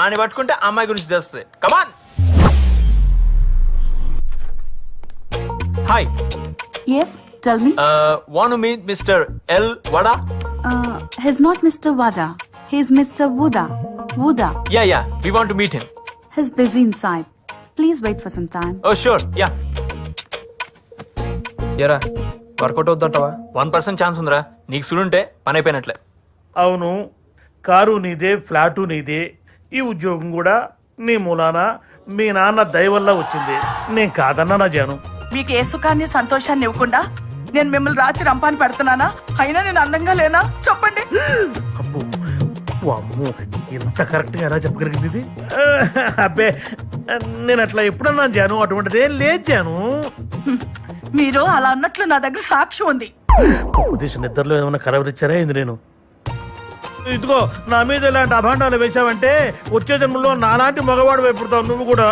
అని పట్టుకుంటే అమ్మాయి గురించి తెలుస్తుంది. కమాన్. Hi. Yes, tell me. Want to meet Mr. L. Wada? He's not Mr. Wada. He's Mr. Wuda. Wuda. Yeah. We want to meet him. He's busy inside. Please wait for some time. Oh, sure. Yeah. ఎరా work out అవుతుంటావా? 1% chance ఉందిరా. నీకు సుడుంటే పని అయిపోయినట్లే. అవును, car నీదే, flat నీదే, ఈ ఉద్యోగం కూడా నీ మూలాన మీ నాన్న దయ వల్ల వచ్చింది. నేను కాదన్నా నా జాను. మీకు ఏ సుఖాన్ని సంతోషాన్ని ఇవ్వకుండా నేను మిమ్మల్ని రాచి రంపాన్ని పెడుతున్నానా? అయినా నేను అందంగా లేనా చెప్పండి. అబ్బో, అమ్మో, ఇంత కరెక్ట్ గా ఎలా చెప్పగలిగింది ఇది? అబ్బే, నేను అట్లా ఎప్పుడన్నా జాను, అటువంటిదే లేదు జాను. మీరు అలా అన్నట్లు నా దగ్గర సాక్ష్యం ఉంది. ఉద్దేశం నిద్రలో ఏమైనా కలవరిచ్చారా ఏంది? నేను ఇదిగో నా మీద ఇలాంటి అభాండాలు వేశావంటే వచ్చే జన్మలో నాలాంటి మగవాడు వైపుతావు నువ్వు కూడా.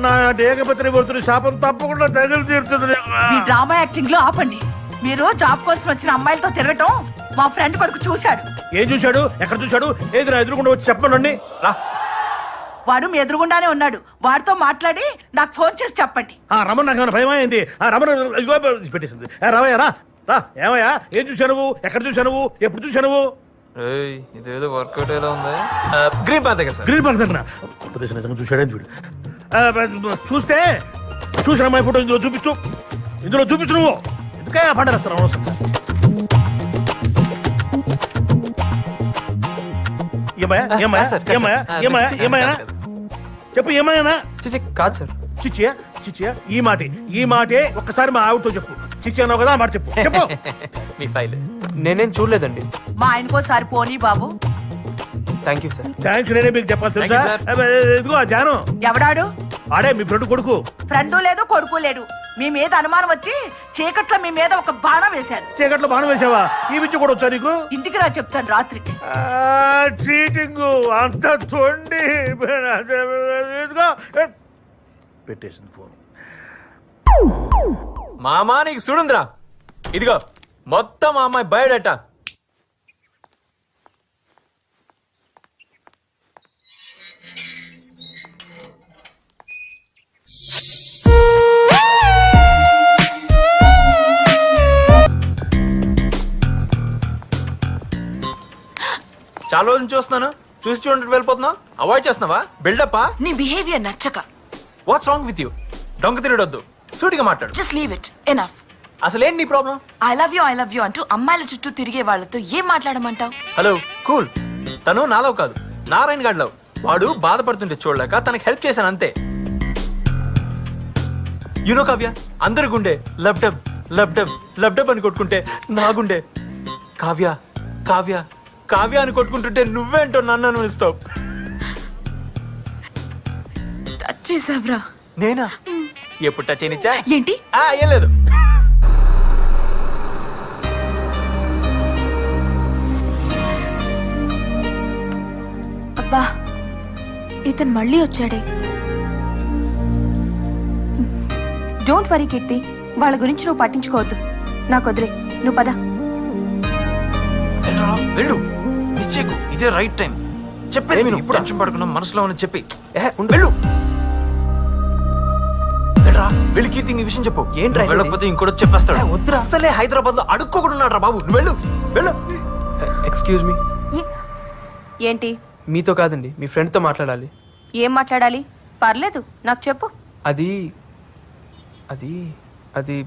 నా ఏకపత్రి వర్తుని శాపం తప్పకుండా తగిలి తీరుతుంది. మీ డ్రామా యాక్టింగ్ లో ఆపండి. మీరు జాబ్ కోసం వచ్చిన అమ్మాయిలతో తిరగటం మా ఫ్రెండ్ కొడుకు చూశాడు. ఏం చూశాడు? ఎక్కడ చూశాడు? ఏది నా ఎదురుకుండా వచ్చి చెప్పనండి. వాడు మీ ఎదురుగుండానే ఉన్నాడు. వాడితో మాట్లాడి నాకు ఫోన్ చేసి చెప్పండి. రమణ నాకు ఏమైనా భయం అయింది. రమణ పెట్టేసింది. రావయ్యా, రా. ఏమయ్యా, ఏం చూశావు నువ్వు? ఎక్కడ చూశావు నువ్వు? ఎప్పుడు చూశావు నువ్వు? ఇదేదో వర్కౌట్ ఎలా ఉంది. గ్రీన్ పార్క్ దగ్గర సార్. గ్రీన్ పార్క్ దగ్గర ఉపదేశం నిజంగా చూశాడని వీడు. చూస్తే చూసిన అమ్మాయి ఫోటో ఇందులో చూపించు. నువ్వు ఎందుకే పండరేస్తాను అవసరం. ఏమయ్యా చెప్పు. ఏమయ్యానా? కాదు సార్. చిచ్చియా ఈ మాటే ఒక్కసారి మా ఆవిడతో చెప్పు. చిచ్చి అన్నావు కదా, మాట చెప్పు. మీ ఫైల్ నేనేం చూడలేదండి. మా ఆయనకోసారి పోనీ బాబు. Thank you sir. థ్యాంక్స్ నేనే మీకు చెప్పాలి తెలుసా. ఇదిగో జాను. ఎవడాడు? ఆడే మీ ఫ్రెండ్ కొడుకు. ఫ్రెండు లేదు, కొడుకు లేడు. మీ మీద అనుమానం వచ్చి చీకట్లో మీ మీద ఒక బాణం వేశారు. చీకట్లో బాణం వేసావా? ఈ విద్య కూడా వచ్చా నీకు? ఇంటికి రా చెప్తాను రాత్రికి. చీటింగ్ అంత తొండి. ఇదిగో పెట్టేసింది ఫోన్. మామా నీకు చూడుందిరా. ఇదిగో మొత్తం మా అమ్మాయి బయోడేటా. చాలా రోజుల నుంచి చూస్తున్నాను. చూసి చూడండి వెళ్ళిపోతున్నావు. అవాయిడ్ చేస్తున్నావా? బిల్డప్పా? నీ బిహేవియర్ నచ్చక. What's wrong with you? డొంక తిరగొద్దు, సూటిగా మాట్లాడు. Just leave it. ఎనఫ్. అసలేం నీ ప్రాబ్లం? ఐ లవ్ యూ అంటూ అమ్మాయిల చుట్టూ తిరిగే వాళ్ళతో ఏం మాట్లాడమంటావు? Hello cool. తను నాలో కాదు, నారాయణ గాడ్ లవ్. వాడు బాధపడుతుంటే చూడలేక తనకి హెల్ప్ చేశాను అంతే. యునో కావ్య, అందరి గుండె లబ్డబ్ అని కొట్టుకుంటే నా గుండె కావ్య కావ్య కావ్య అని కొట్టుకుంటుంటే నువ్వేంటో నన్ను అనుస్తావు. టచ్ చేసావ్రా? నేనా? ఎప్పుడు టచ్ అయినిచ్చా? ఏంటి? ఏం లేదు. అబ్బా, ఇతను మళ్ళీ వచ్చాడే. డోంట్ వరీ కీర్తి, వాళ్ళ గురించి నువ్వు పట్టించుకోవద్దు. నాకు వదిలే, నువ్వు పద. వెళ్ళు, నిశ్చయకు ఇదే రైట్ టైం. చెప్పే ఇప్పుడు టెన్షన్ పడుకున్నా మనసులో అని చెప్పి వెళ్ళు. వెళ్ళి కీర్తి నీ విషయం చెప్పు. ఏంట్రా వెళ్ళకపోతే ఇంకోటి చెప్పేస్తాడు. అసలే హైదరాబాద్ లో అడుక్కోకుండా ఉన్నాడు రా బాబు. నువ్వు వెళ్ళు. Excuse me. ఏంటి? మీతో కాదండి, మీ ఫ్రెండ్తో మాట్లాడాలి. ఏం మాట్లాడాలి? పర్లేదు, నాకు చెప్పు. అది అది అది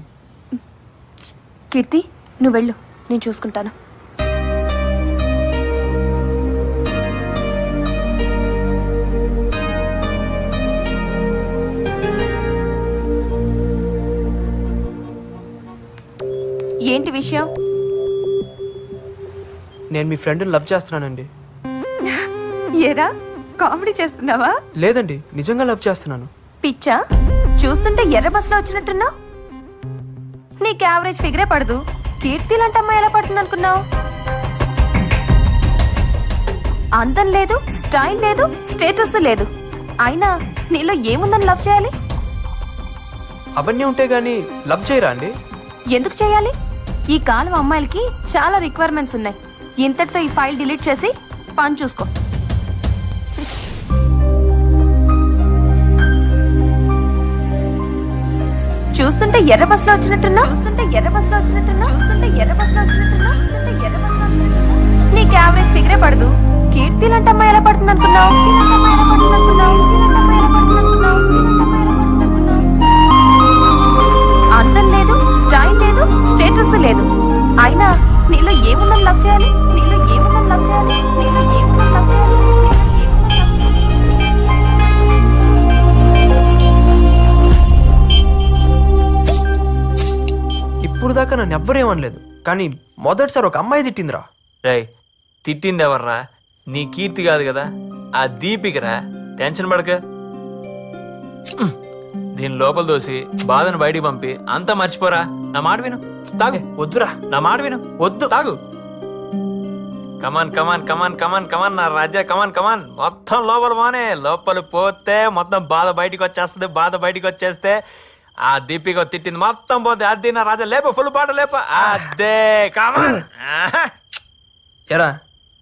కీర్తి, నువ్వు వెళ్ళు, నేను చూసుకుంటాను. ఏంటి విషయం? నేను మీ ఫ్రెండ్ని లవ్ చేస్తున్నానండి. ఏరా, కామెడీ చేస్తున్నావా? లేదండి, నిజంగా లవ్ చేస్తున్నాను. పిచ్చా? చూస్తుంటే ఎర్ర బస్సులో వచ్చినట్టున్నావు. నీకు యావరేజ్ ఫిగరే పడదు. కీర్తి లాంటి అమ్మాయి ఎలా పడుతుంది అనుకున్నావు? అందం లేదు, స్టైల్ లేదు, స్టేటస్ లేదు. అయినా నీలో ఏముందని లవ్ చేయాలి? అవన్నీ ఉంటే గానీ లవ్ చేయరా అండి? ఎందుకు చేయాలి? ఈ కాలం అమ్మాయిలకి చాలా రిక్వైర్మెంట్స్ ఉన్నాయి. ఇంతటితో ఈ ఫైల్ డిలీట్ చేసి పని చూసుకో. చూస్తుంటే ఎర్ర బస్సులో వచ్చినట్టున్నా చూస్తుంటే ఎర్ర బస్సులో వచ్చినట్టున్నా చూస్తుంటే ఎర్ర బస్సులో వచ్చినట్టున్నా చూస్తుంటే ఎర్ర బస్సులో వచ్చినట్టున్నా నీకు యావరేజ్ ఫిగరే పడదు కీర్తి లాంటి అమ్మాయి ఎలా పడుతుంది అనుకున్నావు అందం లేదు స్టైల్ లేదు స్టేటస్ లేదు అయినా నీలో ఏమున్నది లవ్ చేయాలి నీలో ఏమున్నది లవ్ చేయాలి నీలో ఏమున్నది లవ్ చేయాలి ఇప్పుడు దాకా నన్ను ఎవ్వరేమనలేదు కానీ మొదటిసారి ఒక అమ్మాయి తిట్టిందిరా. రేయ్ తిట్టింది ఎవర్రా? నీ కీర్తి కాదు కదా, ఆ దీపికరా. టెన్షన్ పడక. దీని లోపల దోసి బాధను బయటికి పంపి అంతా మర్చిపోరా. నా మాట విను, తాగు. వద్దురా, నా మాట విను, వద్దు. తాగు. కమాన్ కమాన్ కమాన్ కమాన్ కమాన్ నా రాజా, కమాన్ కమాన్. మొత్తం లోపల పోనే. లోపల పోతే మొత్తం బాధ బయటికి వచ్చేస్తుంది. బాధ బయటికి వచ్చేస్తే ఆ దీపిక తిట్టింది మొత్తం పోతే. అది నా రాజా, లేప ఫుల్ పాట లేప. అదే కమాన్. ఎరా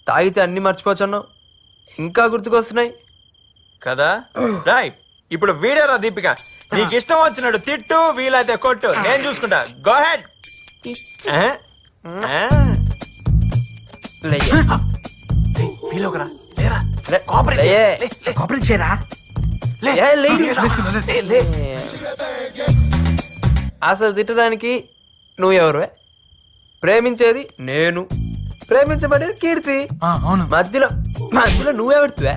తాగితే అన్ని మర్చిపోవచ్చున్నావు, ఇంకా గుర్తుకొస్తున్నాయి కదా. రాయ్ ఇప్పుడు వీడియోరా దీపిక. నీకు ఇష్టం వచ్చినట్టు తిట్టు, వీలైతే కొట్టు, నేను చూసుకుంటా. Go head. అసలు తిట్టడానికి నువ్వెవరు? ప్రేమించేది నేను, ప్రేమించబడేది కీర్తి. మధ్యలో మధ్యలో నువ్వెవడుతువే?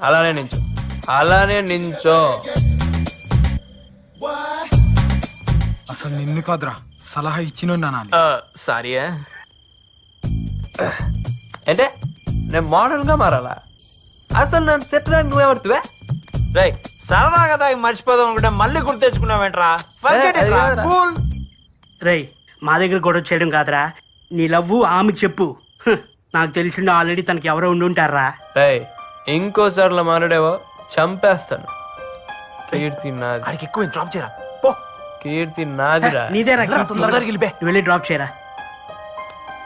అలానే నించో, అలానే నించో. అసలు నిన్ను కాదురా సలహా ఇచ్చిన సారీ. అంటే నేను మోడల్ గా మారాలా? అసలు నన్ను తిట్టడానికి నువ్వెవడుతువే? రై సరదా కదా మర్చిపోదాం అనుకుంటే మళ్ళీ గుర్తు తెచ్చుకున్నావేంట్రా? రై మా దగ్గర గొడవ చేయడం కాదురా, నీ లవ్వు ఆమెకు చెప్పు. నాకు తెలిసిండు ఆల్రెడీ తనకి ఎవరో ఉండి ఉంటారా. రేయ్ ఇంకోసార్లు మాట్లాడేవో చంపేస్తాను. కీర్తి నాది. అడిగి ఎక్కువ డ్రాప్ చేయరా పో. కీర్తి నాదిరా. నీదేరా తొందరగా వెళ్ళిపే. నువ్వు వెళ్ళి డ్రాప్ చేయరా.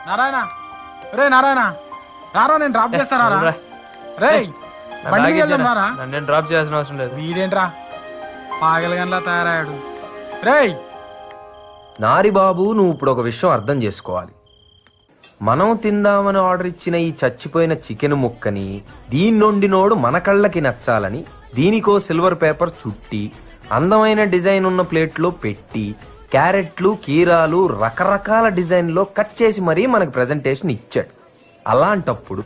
నారాయణ రే నారాయణ రారా, నేను డ్రాప్ చేస్తారా రే. నన్ను డ్రాప్ చేయాల్సిన అవసరం లేదు. వీడేంట్రా పాగలగన్లా తయారయ్యాడు. రేయ్ నారి బాబు, నువ్వు ఇప్పుడు ఒక విషయం అర్థం చేసుకోవాలి. మనం తిందామని ఆర్డర్ ఇచ్చిన ఈ చచ్చిపోయిన చికెన్ ముక్కని దీన్నొండినోడు మన కళ్ళకి నచ్చాలని దీనికో సిల్వర్ పేపర్ చుట్టి అందమైన డిజైన్ ఉన్న ప్లేట్లో పెట్టి క్యారెట్లు కీరాలు రకరకాల డిజైన్లో కట్ చేసి మరీ మనకు ప్రెజెంటేషన్ ఇచ్చాడు. అలాంటప్పుడు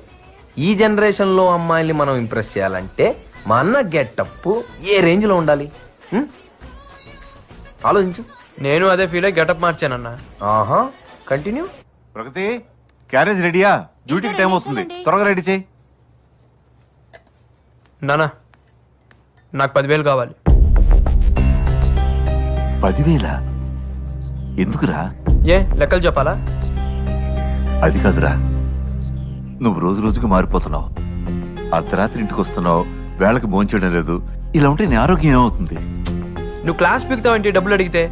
ఈ జనరేషన్లో అమ్మాయిల్ని మనం ఇంప్రెస్ చేయాలంటే మా అన్న గెటప్ ఏ రేంజ్లో ఉండాలి? ఆలోచించు. నేను అదే ఫీల్ అయ్యి గెటప్ మార్చానన్నా. ఆహా, కంటిన్యూ. ప్రగతి క్యారేజ్ రెడీయా? డ్యూటీకి టైం వస్తుంది, త్వరగా రెడీ చేయి. నానా నాకు 10,000 కావాలి. 10,000? ఎందుకురా? ఏ లెక్కలు చెప్పాలా? అది కాదురా, నువ్వు రోజు రోజుకి మారిపోతున్నావు. అర్ధరాత్రి ఇంటికి వస్తున్నావు, వేళకి భోంచేయడం లేదు. ఇలా ఉంటే నీ ఆరోగ్యం ఏమవుతుంది? నువ్వు క్లాస్ పీకుతావంటే డబ్బులు అడిగితే?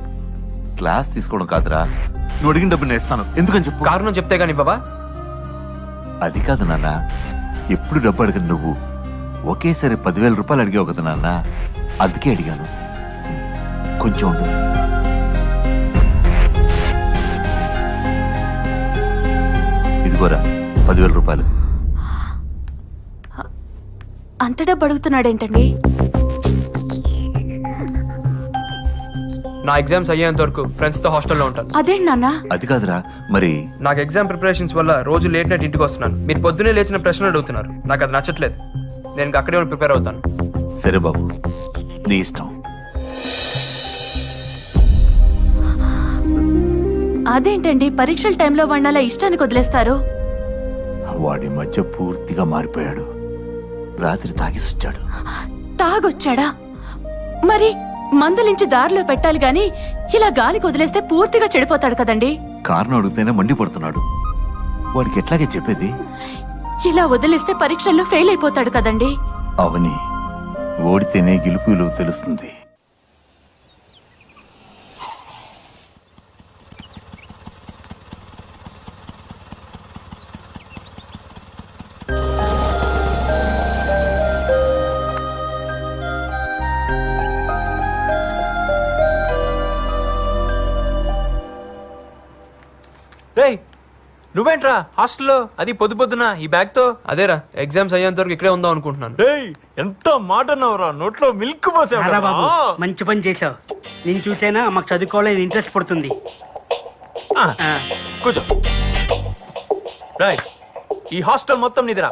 క్లాస్ తీసుకోవడం కాదురా, నువ్వు అడిగిన డబ్బు నేను ఇస్తాను. ఎందుకని చెప్పు. కారణం చెప్తే గానీ బాబా. అది కాదు నాన్న, ఎప్పుడు డబ్బు అడగను నువ్వు. ఒకేసారి 10,000 రూపాయలు అడిగావు కదా నాన్న, అందుకే అడిగాను. కొంచెం ఉండు. ఇదిగోరా 10,000 రూపాయలు. అంత డబ్బు అడుగుతున్నాడేంటండి? నా ఎగ్జామ్స్ అయ్యేంత వరకు ఫ్రెండ్స్ తో హాస్టల్లో ఉంటాను. అదేంటి నాన్న? అది కాదురా, మరి నాకు ఎగ్జామ్ ప్రిపరేషన్స్ వల్ల రోజు లేట్ నైట్ ఇంటికి వస్తున్నాను. మీరు పొద్దునే లేచిన ప్రశ్నలు అడుగుతున్నారు, నాకు అది నచ్చట్లేదు. నేను అక్కడే ప్రిపేర్ అవుతాను. సరే బాబు, నీ ఇష్టం. అదేంటండి పరీక్షల టైంలో వాడిని అలా ఇష్టానికి వదిలేస్తారు? వాడి మధ్య పూర్తిగా మారిపోయాడు. రాత్రి తాగిసొచ్చాడు. తాగొచ్చాడా? మరి మందలించి దారిలో పెట్టాలి గాని ఇలా గాలికి వదిలేస్తే పూర్తిగా చెడిపోతాడు కదండి. కారణం అడిగితేనే మండిపడుతున్నాడు. వాడికి ఎట్లాగే చెప్పేది? ఇలా వదిలేస్తే పరీక్షల్లో ఫెయిల్ అయిపోతాడు కదండి. అవని, ఓడితేనే గెలుపు విలువ తెలుస్తుంది. నువ్వేంట్రా హాస్టల్లో అది పొద్దు పొద్దున ఈ బ్యాగ్ తో? అదేరా ఎగ్జామ్స్ అయ్యేంత వరకు ఇక్కడే ఉందాం అనుకుంటున్నాను. ఏయ్, ఎంత మాట అన్నావురా, నోట్లో మిల్క్ పోసావు రారా కదా. బాబు మంచి పని చేసావు. నేను చూసైనా మాకు చదువుకోవాలని ఇంట్రెస్ట్ పడుతుంది. ఆ, ఆ, కూర్చో. రైట్, ఈ హాస్టల్ మొత్తం నిదిరా,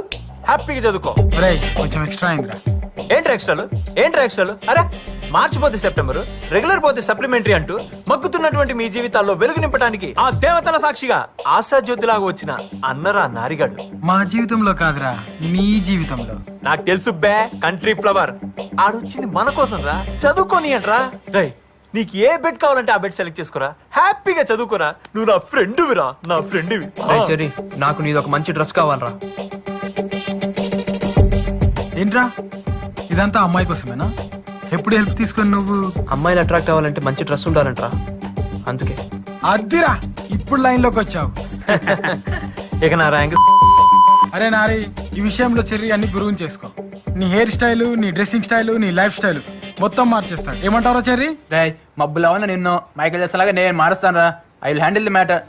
హ్యాపీగా చదువుకో. రేయ్ కొంచెం ఎక్స్ట్రా అయిందిరా. ఏంట్రా ఎక్స్ట్రాలు? అరే మార్చి పోతే సెప్టెంబర్, రెగ్యులర్ పోతే సప్లిమెంటరీ అంటూ మగ్గుతున్నటువంటి మీ జీవితాల్లో వెలుగు నింపడానికి ఆ దేవతల సాక్షిగా ఆశాజ్యోతిలాగా వచ్చిన అన్నరా నారిగాడు. మా జీవితంలో కాదురా, నీ జీవితంలో. నాకు తెలుసు బే, కంట్రీ ఫ్లవర్. ఆడొచ్చింది మన కోసం రా, చదువుకోని అంట్రా. రై, నీకు ఏ బెడ్ కావాలంటే ఆ బెడ్ సెలెక్ట్ చేసుకోరా, హ్యాపీగా చదువుకోరా. నువ్వు నా ఫ్రెండ్విరా, నా ఫ్రెండ్వి. రేయ్ చెర్రీ, నాకు నీది ఒక మంచి డ్రెస్ కావాలరా. ఏంట్రా ఇదంతా అమ్మాయి కోసమేనా? ఎప్పుడు హెల్ప్ తీసుకొని నువ్వు అమ్మాయిలు అట్రాక్ట్ అవ్వాలంటే మంచి డ్రెస్ ఉండాలంటరా, అందుకే. అద్దిరా ఇప్పుడు లైన్లోకి వచ్చావు. ఇక నా ర్యాంక్. అరే నారి, ఈ విషయంలో చెర్రీ అన్ని గురువుని చేసుకో. నీ హెయిర్ స్టైలు, నీ డ్రెస్సింగ్ స్టైలు, నీ లైఫ్ స్టైల్ మొత్తం మార్చేస్తాడు. ఏమంటారో చెర్రీ? రేయ్ మబ్బులో నిన్ను మైకేల్ జాక్సన్ నేను మారుస్తాను రా. I will handle the matter.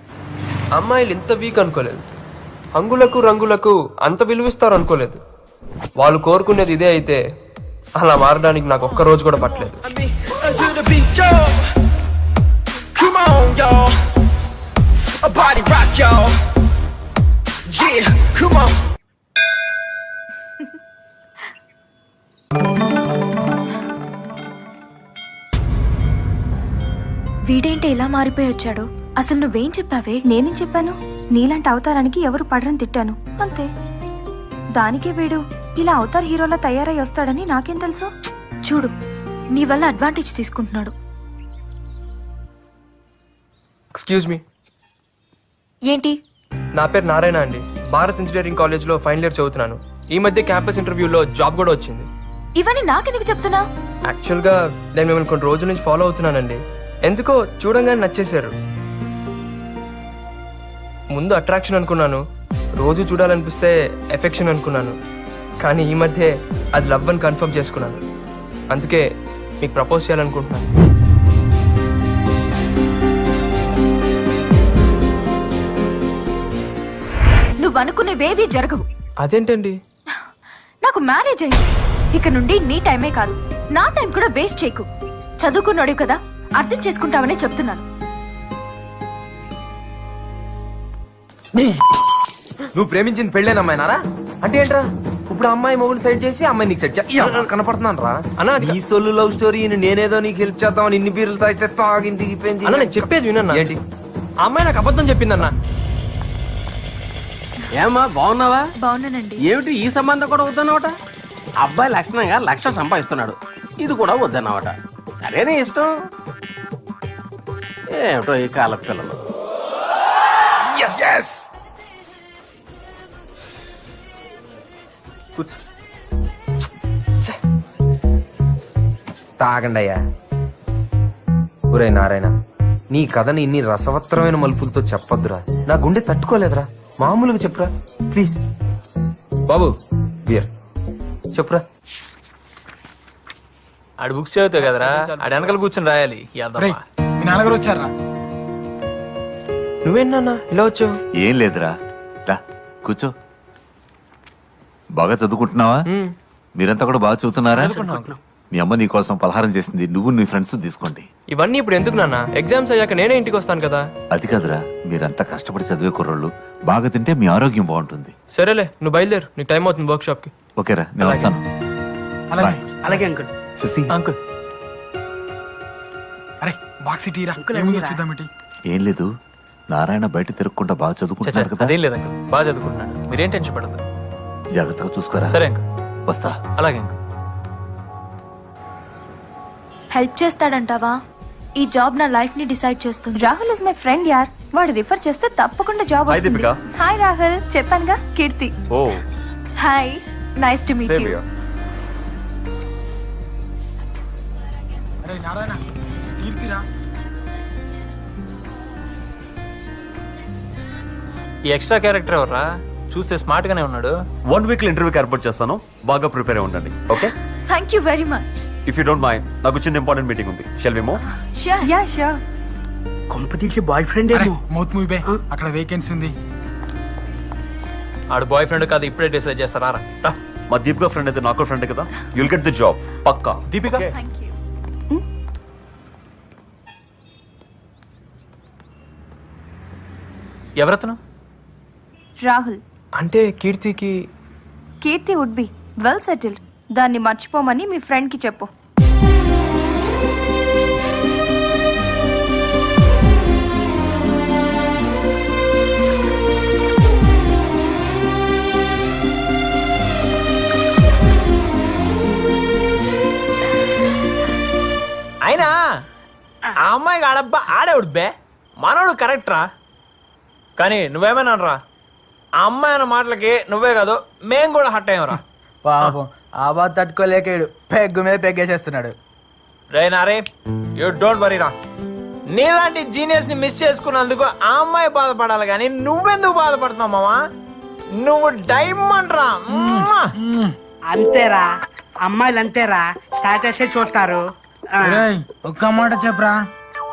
అమ్మాయిలు ఇంత వీక్ అనుకోలేదు, హంగులకు రంగులకు అంత విలువిస్తారు అనుకోలేదు. వాళ్ళు కోరుకునేది ఇదే అయితే అలా మారడానికి నాకు ఒక్క రోజు కూడా పట్టలేదు. వీడేంటి ఇలా మారిపోయి వచ్చాడు? అసలు నువ్వేం చెప్పావే? నేనేం చెప్పాను? నీలాంటి అవతారానికి ఎవరు పడరని తిట్టాను అంతే. దానికే వీడు ఇలా అవతార్ హీరోలా తయారై వస్తాడని నాకేం తెలుసు? చూడు, నీ వల్ల అడ్వాంటేజ్ తీసుకుంటున్నాడు. ఎక్స్క్యూజ్ మీ, ఏంటి? నా పేరు నారాయణ అండి. భారత్ ఇంజనీరింగ్ కాలేజ్లో ఫైనల్ ఇయర్ చదువుతున్నాను. ఈ మధ్య క్యాంపస్ ఇంటర్వ్యూలో జాబ్ కూడా వచ్చింది. ఇవన్నీ నాకెందుకు చెప్తున్నా? యాక్చువల్గా నేను మిమ్మల్ని కొన్ని రోజుల నుంచి ఫాలో అవుతున్నానండి. ఎందుకో చూడంగానే నచ్చేశారు. ముందు అట్రాక్షన్ అనుకున్నాను, రోజు చూడాలనిపిస్తే ఎఫెక్షన్ అనుకున్నాను. కానీ ఈ మధ్య అది లవ్ అని కన్ఫర్మ్ చేసుకున్నాను. అందుకే మీకు ప్రపోజ్ చేయాలనుకుంటున్నాను. నువ్వు అనుకునేవేవీ జరగవు. అదేంటండి? నాకు మ్యారేజ్ అయింది. ఇక నుండి నీ టైమే కాదు, నా టైం కూడా వేస్ట్ చేయకు. చదువుకున్నాడు కదా, అర్థం చేసుకుంటావనే చెప్తున్నాను. నువ్వు ప్రేమించిన పెళ్ళేనమ్మాయినారా అంటే ఏంట్రా? ఇప్పుడు అమ్మాయి మొగుడు సైడ్ చేసి అమ్మాయి నీకు సెట్ కనపడుతున్నాను రా అన్న. నీ సొల్లు లవ్ స్టోరీ నేనేదో నీకు హెల్ప్ చేద్దామని ఇన్ని బీర్లు తాగితే తాగింది దిగిపోయింది. అన్న నేను చెప్పేది వినన్నా. ఏంటి? ఆ అమ్మాయి నాకు అబద్ధం చెప్పిందన్నా. ఏమ్మా బాగున్నావా? బాగున్నానండి. ఏమిటి ఈ సంబంధం కూడా వద్దన్నమాట? అబ్బాయి లక్షణంగా 1,00,000 సంపాదిస్తున్నాడు, ఇది కూడా వద్దన్నమాట. సరేనే ఇష్టం. ఏమిటో ఈ కాల పిల్లలు. కూర్చో. తాగండి అయ్యా. ఒరే నారాయణ, నీ కథని ఇన్ని రసవత్తరమైన మలుపులతో చెప్పొద్దురా. నా గుండె తట్టుకోలేదురా. మామూలుగా చెప్పురా ప్లీజ్. బాబు బియర్ చెప్పురా. ఆడు బుక్స్ చదువుతావు కదరా, ఆడు వెనకాల కూర్చొని రాయాలి. రేయ్ మీ నాన్నగారు వచ్చారా? నువ్వేనా ఇలా వచ్చావు? ఏం లేదురా, రా కూర్చో. బాగా చదువుకుంటున్నావా? మీరంతా కూడా బాగా చదువుతున్నారా? మీ అమ్మ నీ కోసం పలహారం చేసింది, నువ్వు నీ ఫ్రెండ్స్ తీసుకోండి. ఇవన్నీ ఇప్పుడు ఎందుకు నాన్న? ఎగ్జామ్స్ అయ్యాక నేనే ఇంటికి వస్తాను కదా. అది కాదురా, మీరంతా కష్టపడి చదివే కుర్రోళ్ళు. బాగా తింటే మీ ఆరోగ్యం బాగుంటుంది. సరేలే, నువ్వు బయలుదేరు, నీకు టైం అవుతుంది వర్క్ షాప్ కి. ఓకేరా, నేను వస్తాను. అలాగే. అలాగే అంకుల్. శశి, అంకుల్ అరే బాక్స్ ఇటీరా, అంకుల్, ఏముందో ఏమిరా? చూద్దామేంటి. ఏం లేదు, నారాయణ బయట తిరగకుండా బాగా చదువుకుంటున్నాడు కదా. అదేం లేదు అంకుల్, బాగా చదువుకుంటున్నాడు. మీరేం టెన్షన్ పడద్దు. జాగ్రత్తగా చూసుకోరా. సరే అంకుల్, వస్తా. అలాగే అంకుల్. హెల్ప్ చేస్తాడంటావా? ఈ జాబ్ నా లైఫ్ ని డిసైడ్ చేస్తుంది. రాహుల్ ఇస్ మై ఫ్రెండ్ యార్. వాడు రిఫర్ చేస్తే తప్పకుండా జాబ్ వస్తుంది. హాయ్ రాహుల్, చెప్పానుగా, Keerthi. Oh hi, nice to meet you. అరే నారాయణ, కీర్తిరా. ఈ ఎక్స్ట్రా క్యారెక్టర్ ఎవర్రా? చూస్తే స్మార్ట్ గానే ఉన్నాడు. 1 వీక్ ఇంటర్వ్యూకి ఏర్పాటు చేస్తాను, బాగా ప్రిపేర్ అయి ఉండండి. Okay, thank you very much. If you don't mind, నాకు చిన్న ఇంపార్టెంట్ మీటింగ్ ఉంది. Shall we move? Sure. Yeah sure. కొంప తీసి బాయ్ ఫ్రెండ్ అరే ఏమో. మౌత్ మూవీ బే, అక్కడ వేకెన్సీ ఉంది. ఆడు బాయ్ ఫ్రెండ్ కాదు, ఇప్పుడే డిసైడ్ చేస్తారా? రా. మా దీపిక ఫ్రెండ్ అయితే నాకు ఫ్రెండ్ కదా, యుల్ గెట్ ది జాబ్ పక్కా. దీపిక ఎవరతను? రాహుల్. అంటే కీర్తికి కీర్తి వుడ్ బి వెల్ సెటిల్డ్. దాన్ని మర్చిపోమని మీ ఫ్రెండ్కి చెప్పు. అయినా ఆ అమ్మాయికి ఆడబ్బా ఆడేవుడు బే, మనోడు కరెక్ట్ రా. కానీ నువ్వేమైనా రా, ఆ అమ్మాయి అన్న మాటలకి నువ్వే కాదు మేం కూడా హట్ అయ్యాం రా. పాపం ఆ బాధ తట్టుకోలేకాడు, పెగ్గు మీద పెగ్గేసేస్తున్నాడు. రే నారే, యూ డోంట్ వరీ రా. నీలాంటి జీనియస్ ని మిస్ చేసుకున్నందుకు ఆ అమ్మాయి బాధపడాలి కానీ నువ్వెందుకు బాధపడుతున్నావు మావా? నువ్వు డైమండ్ రా. అంతేరా, అమ్మాయిలు అంతేరా, స్టాటస్ చూస్తారు. రేయ్ ఒక్క మాట చెప్పరా,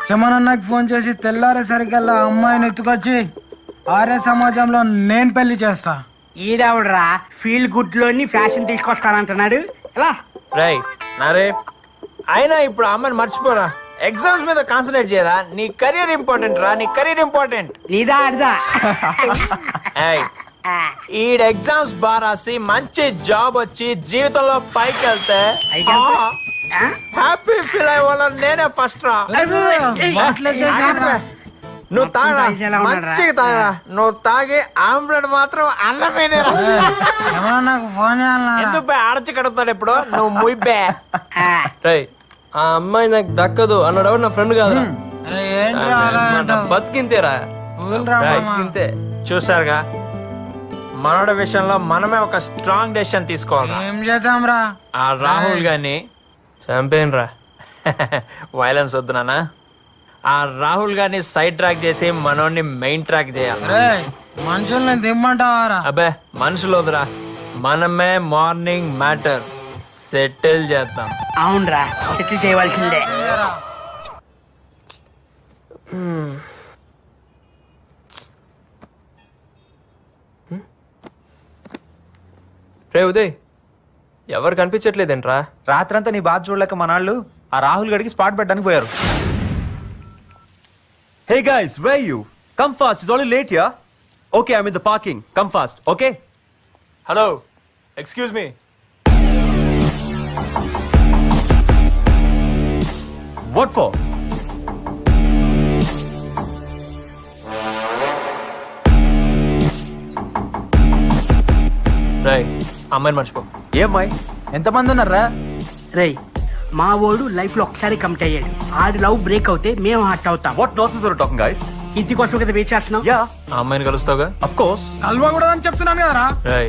చమనన్నకి ఫోన్ చేసి తెల్లారేసరికల్లా అమ్మాయిని ఎత్తుకొచ్చి ఆర్య సమాజంలో నేను పెళ్లి చేస్తా. ఈడవడరా ఫీల్ గుడ్ లోని ఫ్యాషన్ తీసుకొస్తానంటున్నాడు. ఎలా రై నారే, అయినా ఇప్పుడు ఆ అమ్మాయిని మర్చిపోరా, ఎగ్జామ్స్ మీద కాన్సన్ట్రేట్ చేయరా. నీ కెరీర్ ఇంపార్టెంట్ రా, నీ కెరీర్ ఇంపార్టెంట్. నీదా అడదా ఈ ఎగ్జామ్స్ బాగా రాసి మంచి జాబ్ వచ్చి జీవితంలో పైకి వెళ్తే హ్యాపీ ఫీల్ అయ్యే నేనే ఫస్ట్ రా. నువ్వు తాగరా, మంచిగా తాగరా. నువ్వు తాగి ఆమ్లెట్ మాత్రం అన్నమేనేరా. నాకు ఫోన్ ఎందుకు బే ఆడచి కడుగుతాడు ఇప్పుడు, నువ్వు ముయ్యే. రేయ్ ఆ అమ్మాయి నాకు దక్కదు అన్నాడు నా ఫ్రెండ్ కాదురా. బతికింతేరా, బతికింతే. చూసారుగా, మనోడి విషయంలో మనమే ఒక స్ట్రాంగ్ డెసిషన్ తీసుకోవాలి. ఏం చేద్దాం రా? ఆ రాహుల్ గాని చంపేను రా. వైలెన్స్ వద్దు నాన్న. ఆ రాహుల్ గారిని సైడ్ ట్రాక్ చేసి మనోడిని మెయిన్ ట్రాక్ చేయాలి. రేయ్ మనుషుల్ని దిమ్మంటావారా? అబ్బే మనుషులు వద్దురా, మనమే మార్నింగ్ మ్యాటర్ సెటిల్ చేద్దాం. అవునరా, సెటిల్ చేయవలసిందే. రే ఉదయ్, ఎవరు కనిపించట్లేదేంట్రా? రాత్రంతా నీ బాధ చూడలేక మనాళ్ళు ఆ రాహుల్ గడికి స్పాట్ పెట్టడానికి పోయారు. Hey guys, where are you? Come fast, it's already late here. Okay, I'm in the parking. Come fast, okay? Hello, excuse me. What for? రై అమ్మాయిని మర్చిపో. ఏమ్మాయి? ఎంతమంది ఉన్నారా? రేయ్ మా వాడు లైఫ్ లో ఒకసారి కమిట్ అయ్యాడు. ఆడి లవ్ బ్రేక్ అవుతే మేము హర్ట్ అవుతాం. What nonsense are you talking, guys? ఇంటి కోసం కదా వెయిట్ చేస్తున్నాం. Yeah, ఆ అమ్మాయిని కలుస్తావుగా? of course. కలవకూడదని చెప్తున్నాను కదరా. రై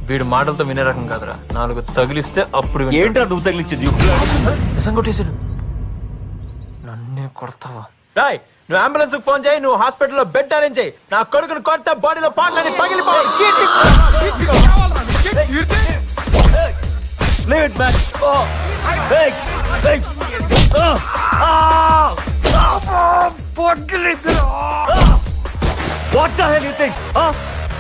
వీడు మాటలతో వినే రకం కాదురా, 4 తగిలిస్తే అప్పుడు వింటాడు. ఏంట్రా నువ్వు తగిలించేది? నిజం కొట్టేసాడు. నన్నే కొడతావా? రాయ్ నువ్వు అంబులెన్స్ ఫోన్ చేయి, నువ్వు హాస్పిటల్లో బెడ్ అరేంజ్ చేయి. నా కొడుకుని కొడితే బాడీలో పాటలని పగిలిపోయి Leave it, man. Oh, hey, hey. What the hell you think? Huh?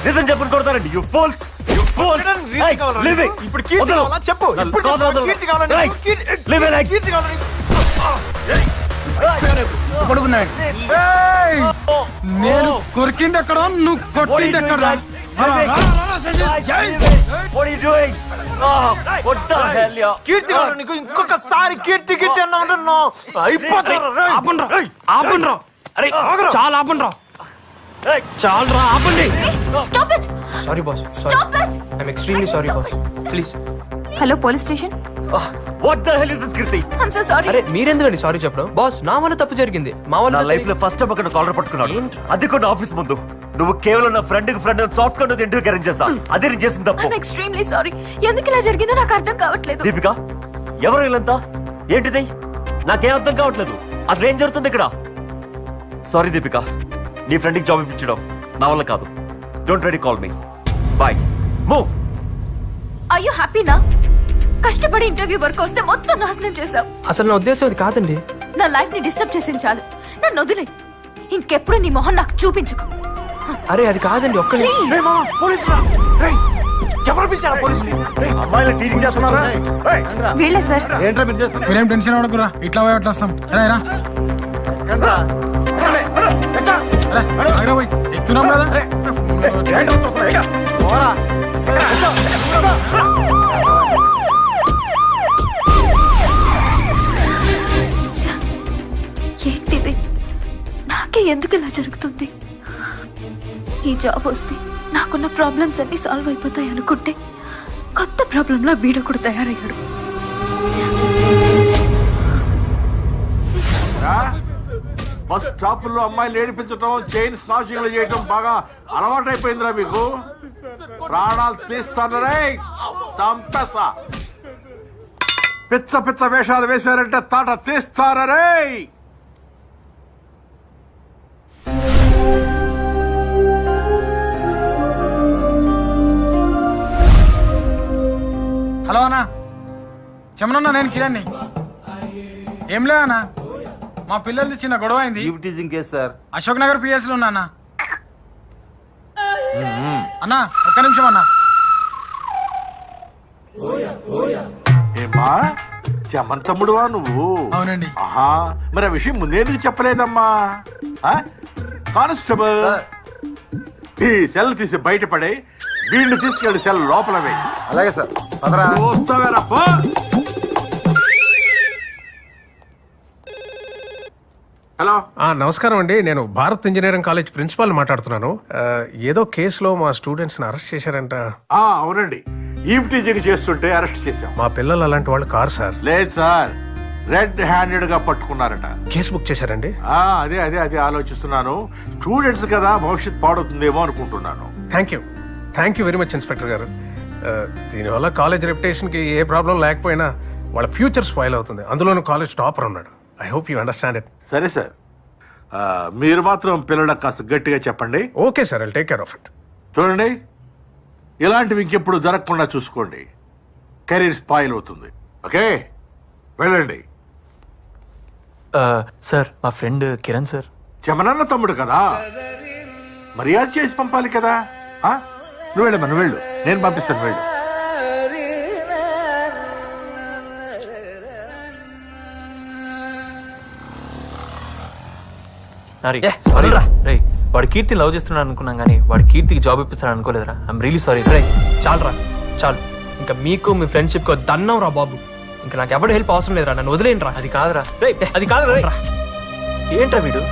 Listen, చెప్పు కొడతారండి. You fools. You fools. Hey, leave it. ఇప్పుడు కీర్తి కావాలా చెప్పు. ఇప్పుడు కీర్తి కావాలా? Leave it like. కీర్తి కావాలా? కొడుకున్నాడు. నేను కొరికింది ఎక్కడ, నువ్వు కొట్టింది ఎక్కడ? What are you doing? Oh, what the hell, yeah? కీర్తి కావాలా నీకు? ఇంకొకసారి కీర్తి కీర్తి అన్నా అయిపోతారు. ఆపండ్రా, అరే చాలా ఆపండ్రా, చాలరా ఆపండి. Stop it. Sorry boss, stop it. I'm extremely sorry boss, please. Hello police station. What the hell is this, Kirti? I'm so sorry. అరే మీరెందుకండి సారీ చెప్పడం? బాస్ నా వల్ల తప్పు జరిగింది. మా నా వల్ల లైఫ్ లో ఫస్ట్ టైం అక్కడ కాలర్ పట్టుకున్నాడు. అది కూడా ఆఫీస్ ముందు. నువ్వు కేవలం నా friend soft card interview arrange చేస్తా. అదే నేను చేసిన తప్పు. I'm extremely sorry. ఎందుకు ఇలా జరిగిందో నాకు అర్థం కావట్లేదు. దీపిక, ఎవరు వీళ్ళంతా? ఏంటిది? నాకేం అర్థం కావట్లేదు. అసలు ఏం జరుగుతుంది ఇక్కడ? సారీ దీపిక, నీ ఫ్రెండ్కి జాబ్ ఇప్పించడం నా వల్ల కాదు. Don't ready call me. Bye. Move. Are you happy నా? కష్టపడి ఇంటర్వ్యూ వరకు వస్తే మొత్తం నాశనం చేశావు. అసలు నా ఉద్దేశం అది కాదండి. నా లైఫ్ ని డిస్టర్బ్ చేసింది చాలు. నన్ను వదిలే. ఇంకెప్పుడు నీ మొహం నాకు చూపించుకో. అరే అది కాదండి ఒక్క పోలీసురా ఎవరు పిలిచారా పోలీసులు అమ్మాయిలు టీచింగ్ చేస్తున్నారా రేయ్, వీళ్ళే సార్. ఏంట్రా మీరు చేస్తున్నారు? మీరేం టెన్షన్ పడకురా, ఇట్లా పోయి అట్లా వస్తాం. రా ఎక్కండ్రా. పోయి ఎక్కుతున్నాం కదా. ఏంటి వచ్చేస్తున్నావు? ఎక్క. పోరా. ఏంటిది? నాకే ఎందుకు ఇలా జరుగుతుంది? ఈ జాబ్ వస్తే నాకున్న ప్రాబ్లమ్స్ అన్ని సాల్వ్ అయిపోతాయి అనుకుంటే కొత్త ప్రాబ్లంలా వీడు కూడా తయారయ్యాడు. బస్ స్టాప్ లో అమ్మాయిలు ఏడిపించడం, చైన్ స్నాచింగ్లు చేయటం బాగా అలవాటైపోయిందిరా మీకు. ప్రాణాలు తీస్తానరే, చంపేస్తా. పిచ్చ పిచ్చ వేషాలు వేశారంటే తాట తీస్తానరే. హలో అన్నా, చెమనన్నా, నేను కిరణ్ని. ఏం లే అన్నా, మా పిల్లలది చిన్న గొడవ అయింది. Teaching case sir. Ashok Nagar PS లో ఉన్నా అన్నా. అన్నా ఒక్క నిమిషం అన్నా. ఏమ్మా, చెమన్ తమ్ముడువా నువ్వు? అవునండి. ఆహా, మరి ఆ విషయం ముందేందుకు చెప్పలేదమ్మా? కానిస్టేబుల్, ఈ సెల్ తీసి బయటపడే, వీళ్ళు తీసుకెళ్ళి సెల్ లోపల వేయి. అలాగే సార్. చూస్తావేరా, పో. హలో, నమస్కారం అండి, నేను భారత్ ఇంజనీరింగ్ కాలేజ్ ప్రిన్సిపాల్ మాట్లాడుతున్నాను. ఏదో కేసులో మా స్టూడెంట్స్ ని అరెస్ట్ చేశారంట. అవునండి, ఈవ్ టీచింగ్ చేస్తుంటే అరెస్ట్ చేశాం. మా పిల్లలు అలాంటి వాళ్ళు కారు సార్. లేదు సార్, రెడ్ హ్యాండెడ్ గా పట్టుకున్నారట. కేసు బుక్ చేశారండి. అదే అదే అదే ఆలోచిస్తున్నాను. స్టూడెంట్స్ కదా, భవిష్యత్ పాడవుతుందేమో అనుకుంటున్నాను. Thank you very much inspector గారు. దీనివల్ల కాలేజ్ రెప్యుటేషన్ కి ఏ ప్రాబ్లం లేకపోయినా వాళ్ళ ఫ్యూచర్ స్పాయిల్ అవుతుంది. అందులోనూ కాలేజ్ టాపర్ ఉన్నాడు. I hope you understand it. సరే సార్, మీరు మాత్రం పిల్లలకు కాస్త గట్టిగా చెప్పండి. Okay sir, I'll take care of it. చూడండి, ఇలాంటివి ఇంకెప్పుడు జరగకుండా చూసుకోండి. కెరీర్ స్పాయిల్ అవుతుంది. ఓకే, వెళ్ళండి. సార్, మా ఫ్రెండ్ కిరణ్ సార్. చెమనన్న తమ్ముడు కదా, మర్యాద చేసి పంపాలి కదా. నువ్వు వెళ్ళమ్మా, నువ్వు వెళ్ళు, నేను పంపిస్తాను, వెళ్ళు. సారీ రే, వాడు కీర్తి లవ్ చేస్తున్నాడు అనుకున్నాం కానీ వాడు కీర్తికి జాబ్ ఇప్పిస్తాడు అనుకోలేదురా. I'm really sorry. చాలరా చాలు, ఇంకా మీకు మీ ఫ్రెండ్షిప్ కి దన్నం రా బాబు. ఇంకా నాకు ఎవరు హెల్ప్ అవసరం లేదురా, నన్ను వదిలేను రా. అది కాదురా, అది కాదురా. ఏంట్రా వీడు